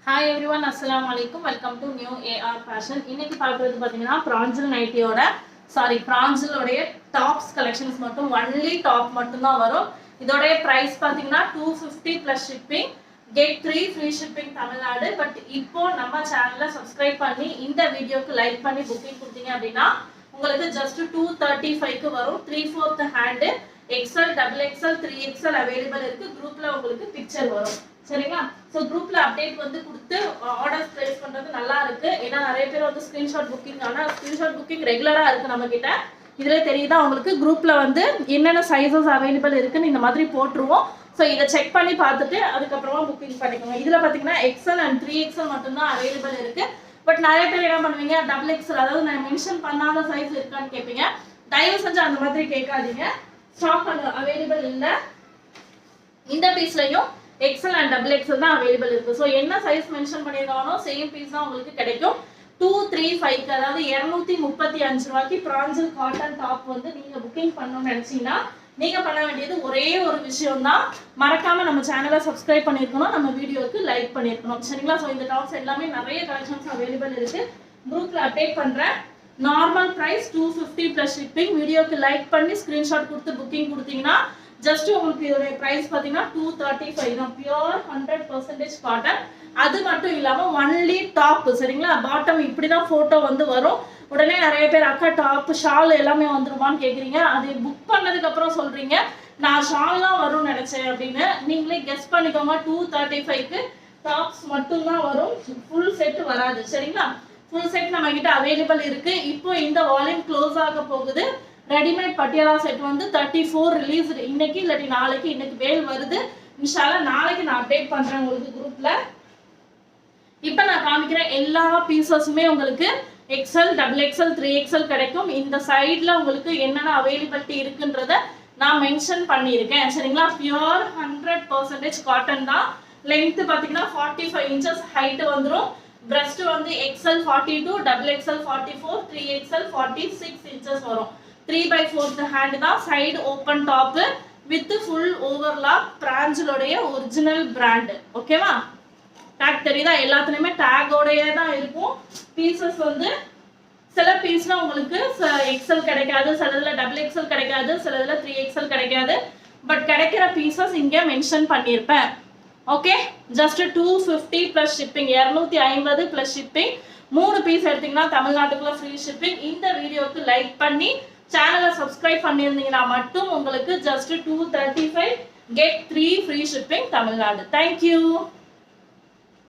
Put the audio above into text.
Hi everyone, Assalamu alaikum. Welcome to New AR Fashion. இன்னைக்கு பார்க்கிறது பாத்தீங்கன்னா பிராஞ்சல் நைட்டியோட பிராஞ்சலோட டாப்ஸ் கலெக்ஷன்ஸ் மட்டும் ஒன்லி டாப் மட்டும் தான் வரும். இதோட பிரைஸ் பாத்தீங்கன்னா 250 plus shipping, get 3 free shipping Tamil Nadu. But இப்போ நம்ம சேனலை சப்ஸ்கிரைப் பண்ணி இந்த வீடியோக்கு லைக் பண்ணி புக்கிங் கொடுத்தீங்க அப்படின்னா உங்களுக்கு ஜஸ்ட் 235க்கு வரும். 3/4 hand XL, XXL, 3XL available இருக்கு. குரூப்ல உங்களுக்கு பிக்சர் வரும். சரிங்களா? சோ குரூப்ல அப்டேட் வந்து கொடுத்து ஆர்டர்ஸ் பிளேஸ் பண்றது நல்லா இருக்கு. ஏன்னா நிறைய பேர் வந்து ஸ்கிரீன்ஷாட் புக்கிங், ஆனா ஸ்கிரீன்ஷாட் புக்கிங் ரெகுலரா இருக்கு நம்ம கிட்ட. இதுல தெரியுதா உங்களுக்கு குரூப்ல வந்து என்னென்ன சைஸஸ் அவைலபிள் இருக்குன்னு இந்த மாதிரி போட்டுருவோம். ஸோ இதை செக் பண்ணி பார்த்துட்டு அதுக்கப்புறமா புக்கிங் பண்ணிக்கோங்க. இதுல பாத்தீங்கன்னா XL and 3XL மட்டும்தான் அவைலபிள் இருக்கு. பட் நிறைய பேர் என்ன பண்ணுவீங்க, XXL, அதாவது நான் மென்ஷன் பண்ணாத சைஸ் இருக்கான்னு கேட்பீங்க. தயவு செஞ்சு அந்த மாதிரி கேட்காதீங்க. ஸ்டாக் அவைலபிள் இல்லை. இந்த பீஸ்லயும் XL and XXL தான் அவைலபிள் இருக்கு. ஸோ என்ன சைஸ் மென்ஷன் பண்ணியிருக்கானோ சேம் பீஸ் தான் உங்களுக்கு கிடைக்கும். 235, அதாவது 235 ரூபாய்க்கு பிராஞ்சல் காட்டன் டாப் வந்து நீங்க புக்கிங் பண்ணணும்னு நினைச்சீங்கன்னா நீங்க பண்ண வேண்டியது ஒரே ஒரு விஷயம் தான். மறக்காம நம்ம சேனலை சப்ஸ்கிரைப் பண்ணிருக்கணும், நம்ம வீடியோக்கு லைக் பண்ணிருக்கணும். சரிங்களா? ஸோ இந்த டாப்ஸ் எல்லாமே நிறைய கலெக்ஷன்ஸ் அவைலபிள் இருக்கு. குரூப்ல அப்டேட் பண்றேன். Normal price 250 plus shipping. வீடியோக்கு லைக் பண்ணி ஸ்கிரீன்ஷாட் கொடுத்து புக்கிங் கொடுத்தீங்கன்னா ஜஸ்ட் உங்களுக்கு இதோட பிரைஸ் பாத்தீங்கன்னா 235 தான். Pure 100% cotton. அது மட்டும் இல்லாம ஒன்லி டாப். சரிங்களா? பாட்டம் இப்படிதான் போட்டோ வந்து வரும். உடனே நிறைய பேர் அக்கா டாப் ஷால் எல்லாமே வந்துருமான்னு கேக்குறீங்க. அது புக் பண்ணதுக்கு அப்புறம் சொல்றீங்க நான் ஷால்லாம் வரும்னு நினைச்சேன் அப்படின்னு. நீங்களே கெஸ் பண்ணிக்கோங்க. 235க்கு டாப்ஸ் மட்டும் தான் வரும், ஃபுல் செட் வராது. சரிங்களா? ஃபுல் செட் நம்ம கிட்ட அவைலபிள் இருக்கு. இப்போ இந்த வால்யூம் க்ளோஸ் ஆக போகுது. ரெடிமேட் பட்டியாலா செட் வந்து 34 ரிலீஸ் இன்னைக்கு இல்லாட்டி நாளைக்கு. இன்னைக்கு வேல் வருது. இன்ஷால்லா நாளைக்கு நான் அப்டேட் பண்றேன் உங்களுக்கு குரூப்ல. இப்போ நான் காமிக்கிற எல்லா பீசஸுமே உங்களுக்கு XL, XXL, 3XL கிடைக்கும். இந்த சைட்ல உங்களுக்கு என்னென்ன அவைலபிலிட்டி இருக்குன்றத நான் மென்ஷன் பண்ணியிருக்கேன். சரிங்களா? பியூர் 100% காட்டன் தான். லென்த் பாத்தீங்கன்னா 45 inches ஹைட் வந்துடும். பிரஸ்ட் வந்து XL 42, XXL 44, 3XL 46 inches வரும். 3/4 ஹேண்ட் தான். Side open top with full overlock. பிராஞ்சலோடைய ஒரிஜினல் பிராண்ட். ஓகேவா? டேக் தெரியுதா? எல்லாத்துலயுமே டேகோடயே தான் இருக்கும். பீசஸ் வந்து சில பீஸ்ல உங்களுக்கு XL கிடைக்காது, சிலதுல XXL கிடைக்காது, சிலதுல 3XL கிடைக்காது. பட் கிடைக்கிற பீசஸ் இங்க மென்ஷன் பண்ணியிருப்பேன். Okay, just 250 plus shipping, 250 plus shipping. 3 piece எடுத்தீங்கன்னா தமிழ்நாட்டுக்குள்ள ஃப்ரீ ஷிப்பிங். இந்த வீடியோக்கு லைக் பண்ணி சேனலை சப்ஸ்கிரைப் பண்ணியிருந்தீங்கன்னா மட்டும் உங்களுக்கு just 235, get 3 free shipping Tamil Nadu. Thank you.